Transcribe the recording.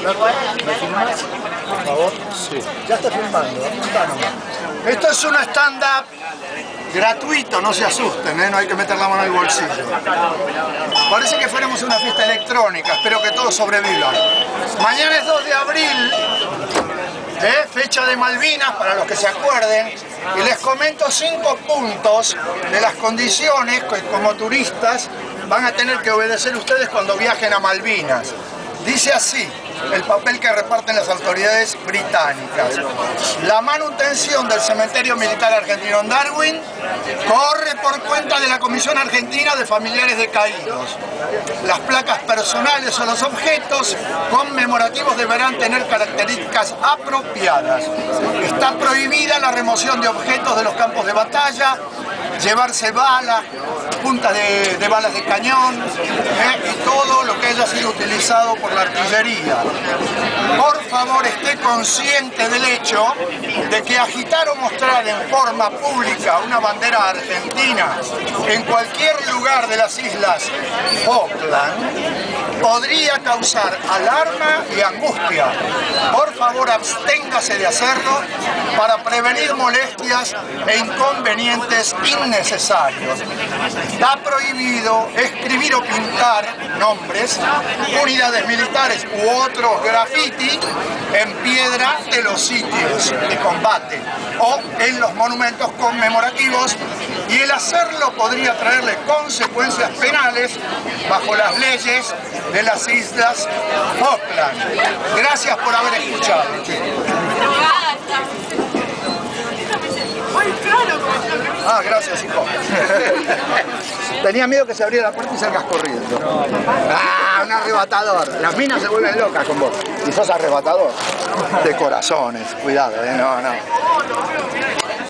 ¿Me filmás? Por favor. Sí. Ya está filmando, apuntá nomás. Esto es un stand-up gratuito, no se asusten, no hay que meter la mano en el bolsillo. Parece que fuéramos una fiesta electrónica, espero que todos sobrevivan. Mañana es 2 de abril, fecha de Malvinas, para los que se acuerden, y les comento 5 puntos de las condiciones que como turistas van a tener que obedecer ustedes cuando viajen a Malvinas. Dice así el papel que reparten las autoridades británicas: la manutención del cementerio militar argentino en Darwin corre por cuenta de la Comisión Argentina de Familiares de Caídos. Las placas personales o los objetos conmemorativos deberán tener características apropiadas. Está prohibida la remoción de objetos de los campos de batalla, llevarse balas, puntas de balas de cañón y todo lo que haya sido utilizado por la artillería. Por favor, esté consciente del hecho de que agitar o mostrar en forma pública una bandera argentina en cualquier lugar de las islas Falkland podría causar alarma y angustia. Por favor, absténgase de hacerlo para prevenir molestias e inconvenientes innecesarios. Está prohibido escribir o pintar nombres, unidades militares u otros graffiti en piedra de los sitios de combate o en los monumentos conmemorativos, y el hacerlo podría traerle consecuencias penales bajo las leyes de las islas Falkland. Gracias por haber escuchado. Ah, gracias, hijo. Tenía miedo que se abriera la puerta y salgas corriendo. Ah, un arrebatador. Las minas se vuelven locas con vos. Y sos arrebatador. De corazones. Cuidado, no.